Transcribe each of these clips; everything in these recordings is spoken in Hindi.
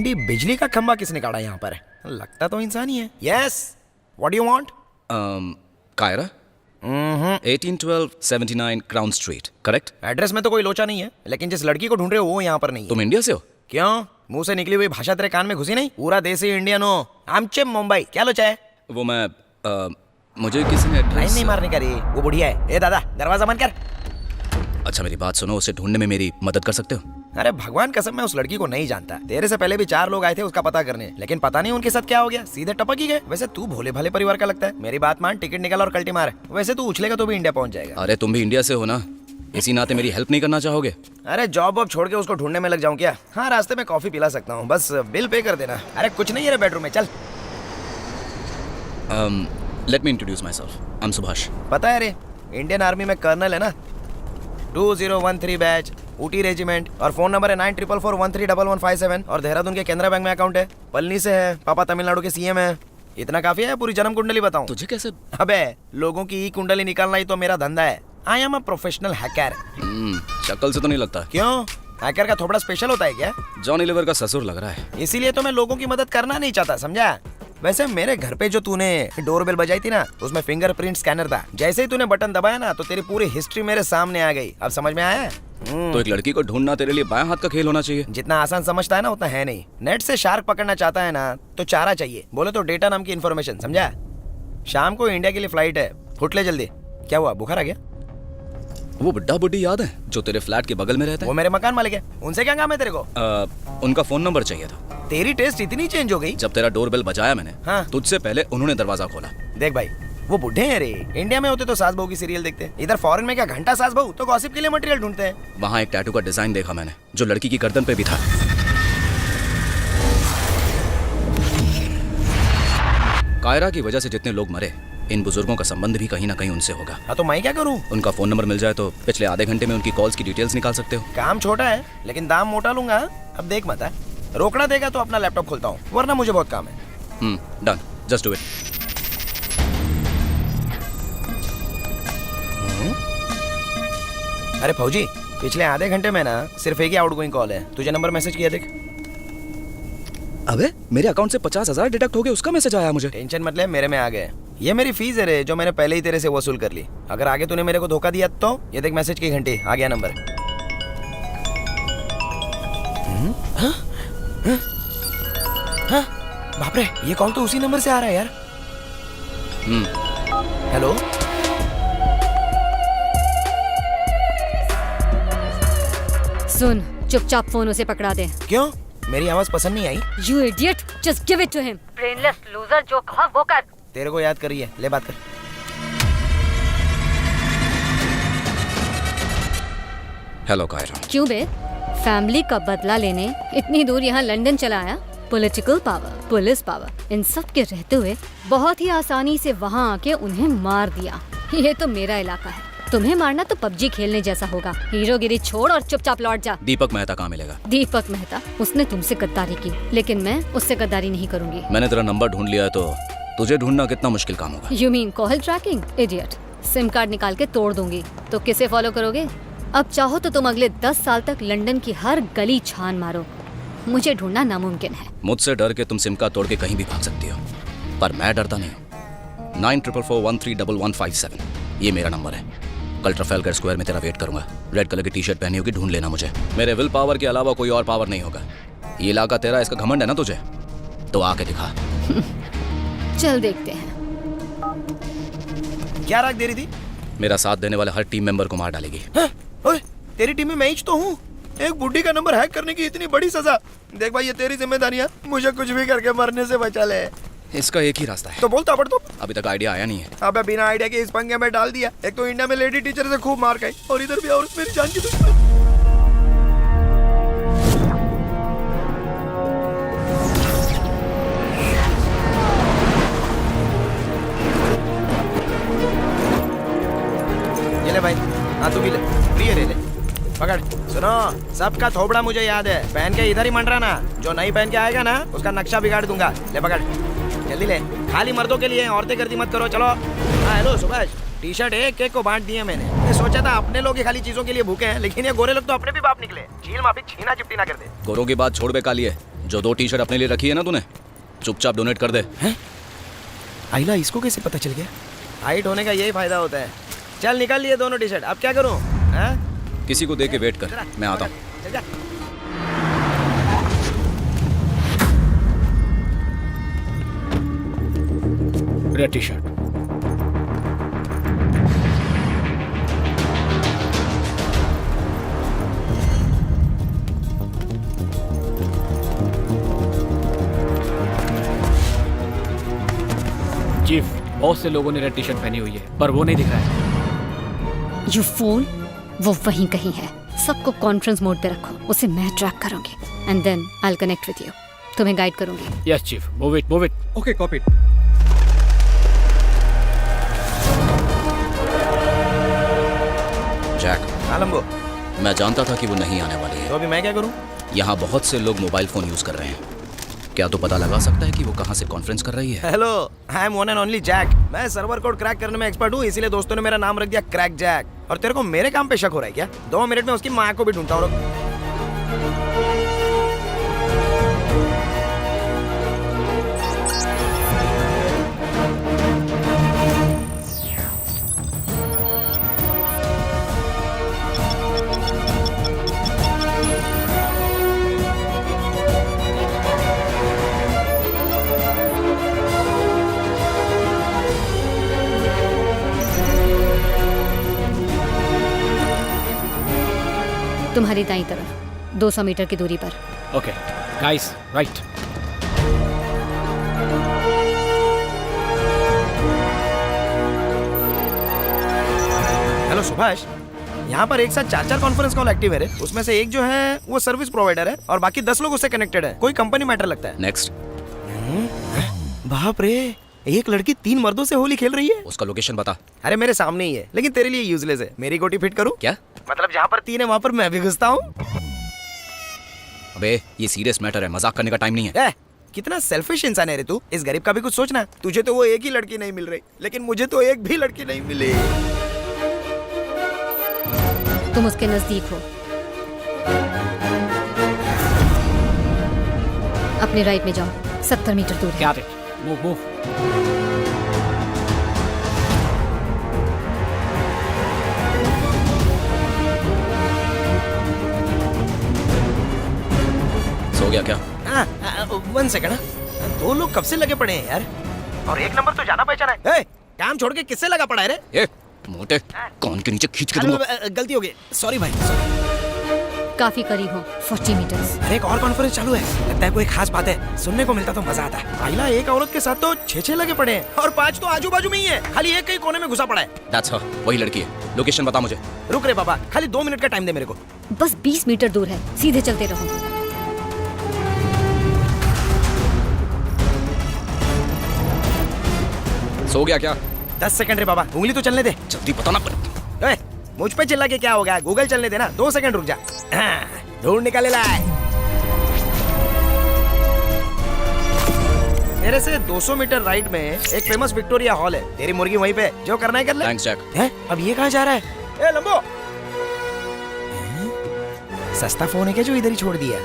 भिंडी बिजली का खंभा किसने काटा यहाँ पर? लगता तो इंसान ही है। Yes, what do you want? कायरा 1812 79 क्राउन स्ट्रीट, करेक्ट? एड्रेस में तो कोई लोचा नहीं है, लेकिन जिस लड़की को ढूंढ रहे हो वो यहाँ पर नहीं है। तुम इंडिया से हो? क्यों? मुंह से निकली हुई भाषा तेरे कान में घुसी नहीं? पूरा देसी इंडियन हो। आमचे मुंबई, क्या लोचा है? वो मैं मुझे किसी ने लाइन एड्रेस... नहीं मारने का रे, वो बुढ़िया है। ए दादा, दरवाजा बंद कर। अच्छा मेरी बात सुनो, उसे ढूंढने में मेरी मदद कर सकते हो? अरे भगवान कसम, मैं उस लड़की को नहीं जानता। तेरे से पहले भी 4 लोग आए थे उसका पता करने, लेकिन पता नहीं उनके साथ क्या हो गया, सीधे टपक ही गए। वैसे तू भोले भाले परिवार का लगता है। मेरी बात मान, टिकट निकाल और कल्टी मार। वैसे तू उछलेगा तो भी इंडिया पहुंच जाएगा। अरे तुम भी इंडिया से हो ना, इसी नाते मेरी हेल्प नहीं करना चाहोगे? अरे जॉब वॉब छोड़ के उसको ढूंढने में लग जाऊं क्या? हाँ, रास्ते में कॉफी पिला सकता हूँ, बस बिल पे कर देना। अरे कुछ नहीं है रे, बेडरूम में चल। Let me introduce my self, I am Subhash. पता है रे, इंडियन आर्मी में कर्नल है ना। 2013 बैच, ऊटी रेजिमेंट, और फोन नंबर है 9444131157, और देहरादून के केनरा बैंक में अकाउंट है। पलनी से है, पापा तमिलनाडु के सीएम है। इतना काफी है? पूरी जन्म कुंडली बताऊं? तुझे कैसे? अबे लोगों की ई कुंडली निकालना ही तो मेरा धंधा है। I am a professional hacker. शक्ल से तो नहीं लगता। क्यों? हैकर का थोड़ा स्पेशल होता है क्या? जॉनी लीवर का ससुर लग रहा है। इसीलिए तो मैं लोगों की मदद करना नहीं चाहता, समझा? वैसे मेरे घर पे जो तूने डोरबेल बजाई थी ना, उसमें फिंगरप्रिंट स्कैनर था। जैसे ही तूने बटन दबाया ना, तो तेरी पूरी हिस्ट्री मेरे सामने आ गई। अब समझ में आया? तो एक लड़की को ढूंढना तेरे लिए बाएं हाथ का खेल होना चाहिए। जितना आसान समझता है ना उतना है नहीं। नेट से शार्क पकड़ना चाहता है ना, तो चारा चाहिए। बोले तो डेटा नाम की इन्फॉर्मेशन, समझा? शाम को इंडिया के लिए फ्लाइट है, फुट ले जल्दी। क्या हुआ, बुखार आ गया? वो बुड्ढा बुड्ढी याद है जो तेरे फ्लैट के बगल में रहता है? वो मेरे मकान मालिक है, उनसे क्या काम है तेरे को? उनका फोन नंबर चाहिए था। तेरी टेस्ट इतनी चेंज हो गई? जब तेरा डोरबेल बजाया मैंने, हाँ। तुझसे पहले उन्होंने दरवाजा खोला। देख भाई, वो बुढ़े हैं रे। इंडिया में होते तो सास बहू की सीरियल देखते, इधर फॉरेन में क्या घंटा सास बहू, तो गॉसिप के लिए मटेरियल ढूंढते हैं। वहाँ एक टैटू का डिजाइन देखा मैंने, जो लड़की की गर्दन पे भी था। कायरा की वजह से जितने लोग मरे, इन बुजुर्गों का संबंध भी कहीं ना कहीं उनसे होगा। हाँ, तो मैं क्या करूँ? उनका फोन नंबर मिल जाए तो पिछले आधे घंटे में उनकी कॉल्स की डिटेल्स निकाल सकते हो। काम छोटा है, लेकिन दाम मोटा लूंगा। अब देख मत, रोकना देगा तो अपना लैपटॉप खोलता हूँ, वरना मुझे बहुत काम है। Done, just do it. अरे फौजी, पिछले आधे घंटे में ना सिर्फ एक ही आउटगोइंग कॉल है। तुझे नंबर मैसेज किया देख। अबे मेरे अकाउंट से 50,000 डिडक्ट हो गए, उसका मैसेज आया मुझे। टेंशन मत ले, मेरे में आ गए। ये मेरी फीस है रे, जो मैंने पहले ही तेरे से वसूल कर ली। अगर आगे तूने मेरे को धोखा दिया तो ये देख, मैसेज की घंटी, आ गया नंबर। बाप रे, ये कॉल तो उसी नंबर से आ रहा है यार। हेलो, सुन, चुपचाप फोन उसे पकड़ा दे। क्यों? मेरी आवाज पसंद नहीं आई? You idiot, just give it to him. Brainless loser, जो कहा वो कर। तेरे को याद करिए, ले बात कर। हेलो कायरा। क्यों बे? फैमिली का बदला लेने इतनी दूर यहाँ लंदन चला आया? पॉलिटिकल पावर, पुलिस पावर, इन सब के रहते हुए बहुत ही आसानी से वहाँ आके उन्हें मार दिया। ये तो मेरा इलाका है, तुम्हें मारना तो पबजी खेलने जैसा होगा। हीरोगिरी छोड़ और चुपचाप लौट जा। दीपक मेहता कहाँ मिलेगा? दीपक मेहता, उसने तुमसे गद्दारी की, लेकिन मैं उससे गद्दारी नहीं करूंगी। मैंने तेरा नंबर ढूंढ लिया है, तो तुझे ढूंढना कितना मुश्किल काम होगा? You mean call tracking? Idiot, SIM card निकाल के तोड़ दूंगी। तो किसे फॉलो करोगे? अब चाहो तो तुम अगले 10 साल तक लंदन की हर गली छान मारो, मुझे ढूंढना नामुमकिन है। मुझसे डर के तुम सिम कार्ड तोड़ के कहीं भी भाग सकती हो, पर मैं डरता नहीं हूँ। 9444131157 ये मेरा नंबर है। कल ट्रफेलगर स्क्वायर में तेरा वेट करूंगा। रेड कलर की टी शर्ट पहनी होगी, ढूंढ लेना मुझे। मेरे विल पावर के अलावा कोई और पावर नहीं होगा। ये इलाका तेरा, इसका घमंड है ना तुझे? तो आके दिखा। चल देखते हैं। क्या राग दे रही थी? मेरा साथ देने वाले हर टीम मेंबर को मार डालेगी। ओए, तेरी टीम में मैं ही तो हूँ। एक बुड्ढी का नंबर हैक करने की इतनी बड़ी सजा। देख भाई, ये तेरी जिम्मेदारी है, मुझे कुछ भी करके मरने से बचा ले। इसका एक ही रास्ता है। तो बोलता पड़ तो। अभी तक आइडिया आया नहीं है। अबे बिना आइडिया के इस पंगे में डाल दिया। एक तो इंडिया में लेडी टीचर से खूब मार खाई, और इधर भी औरत मेरी जान की दुश्मन। ये ले भाई, हाँ तू भी ले, प्रिय ले ले, पकड़। सुनो, सबका थोबड़ा मुझे याद है। पहन के इधर ही मंडराना, जो नहीं पहन के आएगा ना उसका नक्शा बिगाड़ दूंगा। ले पकड़, जल्दी ले। खाली मर्दों के लिए, औरतें गर्दी मत करो। चलो। हाँ हेलो सुभाष, टी शर्ट एक एक को बांट दिए मैंने। मैं सोचा था अपने लोग ही खाली चीजों के लिए भूखे हैं, लेकिन ये गोरे लोग तो अपने भी बाप निकले। झील माफी छीना चिपटी ना कर दे। गोरों की बात छोड़ बे कालिए, जो 2 टी शर्ट अपने लिए रखी है ना तूने, चुपचाप डोनेट कर दे। हैं? आइला इसको कैसे पता चल गया? हाइट होने का यही फायदा होता है। चल निकाल लिए दोनों टी शर्ट, अब क्या करूं? हैं? किसी को दे के वेट कर, मैं आता हूँ। चल जा। Red T shirt. चीफ, बहुत से लोगों ने रेड टी शर्ट पहनी हुई है, पर वो नहीं दिख रहा है। यू फूल, वो वहीं कहीं है। सबको कॉन्फ्रेंस मोड पे रखो, उसे मैं ट्रैक करूंगी and then I will connect with you. तुम्हें गाइड करूंगी। Yes chief, move it, move it. Okay, copy. Jack, हाँ लंबो, मैं जानता था कि वो नहीं आने वाली है। तो अभी मैं क्या करूं? यहाँ बहुत से लोग मोबाइल फोन यूज कर रहे हैं। क्या तो पता लगा सकता है कि वो कहाँ से कॉन्फ्रेंस कर रही है? Hello, I am one and only Jack. मैं सर्वर कोड क्रैक करने में एक्सपर्ट हूँ, इसीलिए दोस्तों ने मेरा नाम रख दिया क्रैक जैक। और तेरे को मेरे काम पे शक हो रहा है क्या? 2 मिनट में उसकी माँ को भी ढूंढता हूँ। तुम्हारी दाईं तरफ 200 मीटर की दूरी पर। Okay guys, right. Hello Subhash, यहाँ पर एक साथ 4 कॉन्फ्रेंस कॉल एक्टिव है रे। उसमें से एक जो है वो सर्विस प्रोवाइडर है और बाकी 10 लोग उससे कनेक्टेड है। कोई कंपनी मैटर लगता है। नेक्स्ट। बाप रे, एक लड़की 3 मर्दों से होली खेल रही है। उसका लोकेशन बता। अरे मेरे सामने ही है, लेकिन तेरे लिए यूजलेस है। मेरी गोटी फिट करूं? क्या? मतलब जहाँ पर 3 है वहाँ पर मैं भी घुसता हूँ। अबे ये सीरियस मैटर है, मजाक करने का टाइम नहीं है। कितना सेल्फिश इंसान है रे तू। इस गरीब का भी कुछ सोचना। तुझे तो वो एक ही लड़की नहीं मिल रही, लेकिन मुझे तो एक भी लड़की नहीं मिली। तुम उसके नजदीक हो। अपने राइट में जाओ, 70 मीटर दूर है। क्या रे? Move, move. सो गया क्या? 1 सेकंड। 2 लोग कब से लगे पड़े हैं यार, और एक नंबर तो जाना पहचाना है। ए, काम छोड़ के किससे लगा पड़ा है रे? ए, मोटे, कान के नीचे खींच के दूंगा। गलती हो गई, सॉरी भाई, सॉरी। काफी करीब हो, 40 मीटर। अरे एक और कॉन्फ्रेंस चालू है, लगता है कोई खास बात है। सुनने को मिलता तो मजा आता है। आइला एक औरत के साथ तो 6 लगे पड़े हैं और 5 तो आजू बाजू में ही है। खाली एक कहीं कोने में घुसा पड़ा है। That's her, वही लड़की है। लोकेशन बता मुझे। रुक रे बाबा, खाली 2 मिनट का टाइम दे मेरे को। बस 20 मीटर दूर है, सीधे चलते रहो। सो गया क्या? 10 सेकंड रे बाबा, उंगली तो चलने दे। जल्दी बताना। ए, मुझ पे चिल्ला के क्या होगा? गूगल चलने देना। 2 सेकंड रुक जा। ढूंढ निकाले लाए। मेरे से 200 मीटर राइट में एक फेमस विक्टोरिया हॉल है। तेरी मुर्गी वहीं पे, जो करना है कर ले। Thanks Jack. हैं? अब ये कहाँ जा रहा है? ए लंबो, सस्ता फोन है क्या जो इधर ही छोड़ दिया?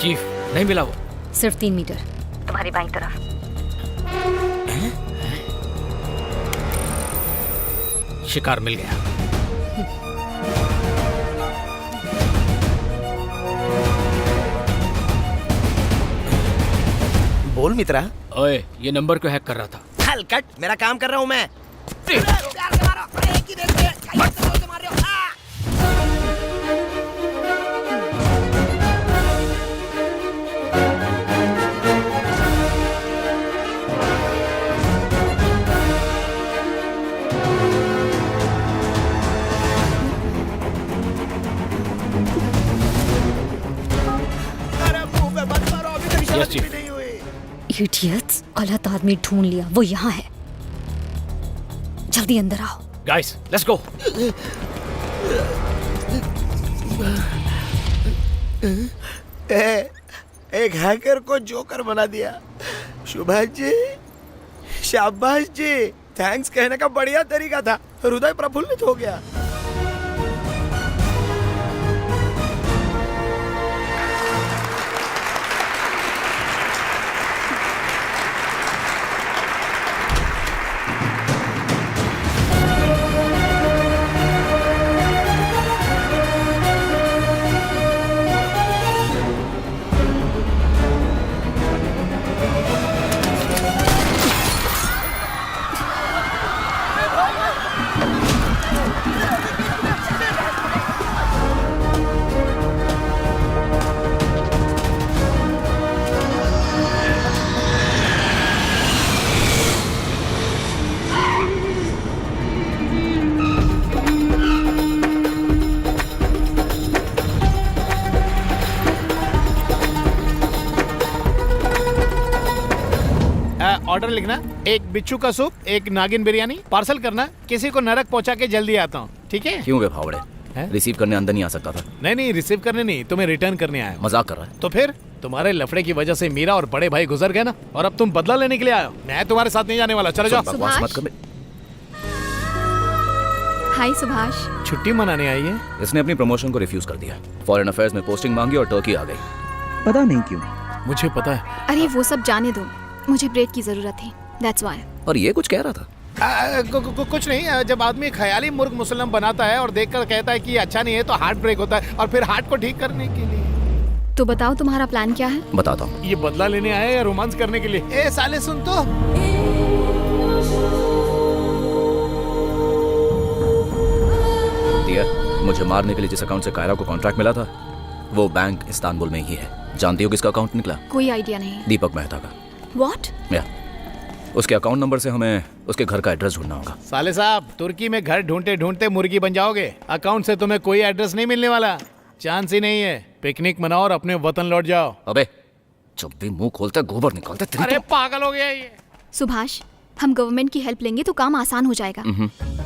चीफ, नहीं मिला वो। सिर्फ 3 मीटर तुम्हारी बाईं तरफ। शिकार मिल गया। बोल मित्रा। ओए, ये नंबर क्यों हैक कर रहा था? हलकट, मेरा काम कर रहा हूँ मैं। Yes, Chief. इडियट्स, गलत आदमी ढूंढ लिया। वो यहाँ है, जल्दी अंदर आओ। Guys, let's go. एक हैकर को जोकर बना दिया। सुभाष जी, शाबाश जी, थैंक्स कहने का बढ़िया तरीका था। हृदय प्रफुल्लित हो गया। ऑर्डर लिखना, एक बिच्छू का सूप, एक नागिन बिरयानी पार्सल करना, किसी को नरक पहुंचा के जल्दी आता हूँ, ठीक है? क्यों बे भावड़े? हैं? रिसीव करने अंदर नहीं आ सकता था? नहीं रिसीव करने नहीं, तुम्हें रिटर्न करने आया हूं। मजाक कर रहा है? तो फिर तुम्हारे लफड़े की वजह से मीरा और बड़े भाई गुजर गए ना, और अब तुम बदला लेने के लिए आए हो। मैं तुम्हारे साथ नहीं जाने वाला, चलो जाओ। बकवास मत कर बे। हाय सुभाष। छुट्टी मनाने आई है? इसने अपनी प्रमोशन को रिफ्यूज कर दिया, फॉरेन अफेयर्स में पोस्टिंग मांगी और टर्की आ गई। पता नहीं क्यों। मुझे पता है। अरे वो सब जाने दो, मुझे ब्रेक की जरूरत थी, दैट्स व्हाई। और ये कुछ कह रहा था? कुछ नहीं, जब आदमी ख्याली मुर्ग मुसल्लम बनाता है और देखकर कहता है कि ये अच्छा नहीं है, तो हार्ट ब्रेक होता है, और फिर हार्ट को ठीक करने के लिए। तो बताओ तुम्हारा प्लान क्या है? बताता हूँ। ये बदला लेने आए या रोमांस करने के लिए? ए साले सुन तो। दिया, मुझे मारने के लिए जिस अकाउंट से कायरा को कॉन्ट्रैक्ट मिला था वो बैंक इस्तांबुल में ही है। जानती हो किसका अकाउंट निकला? कोई आइडिया नहीं। दीपक मेहता का। व्हाट? या उसके अकाउंट नंबर से हमें उसके घर का एड्रेस ढूंढना होगा। साले साहब, तुर्की में घर ढूंढते ढूंढते मुर्गी बन जाओगे। अकाउंट से तुम्हें कोई एड्रेस नहीं मिलने वाला, चांस ही नहीं है। पिकनिक मनाओ और अपने वतन लौट जाओ। अबे जब भी मुंह खोलता है गोबर निकालता है तेरी अरे पागल हो गया ये। सुभाष, हम गवर्नमेंट की हेल्प लेंगे तो काम आसान हो जाएगा।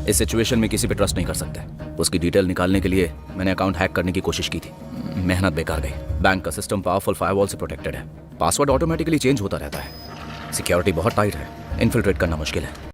इस सिचुएशन में किसी पे ट्रस्ट नहीं कर सकते। उसकी डिटेल निकालने के लिए मैंने अकाउंट हैक करने की कोशिश की थी, मेहनत बेकार गई। बैंक का सिस्टम पावरफुल फायरवॉल से प्रोटेक्टेड है, पासवर्ड ऑटोमेटिकली चेंज होता रहता है, सिक्योरिटी बहुत टाइट है, इन्फिल्ट्रेट करना मुश्किल है।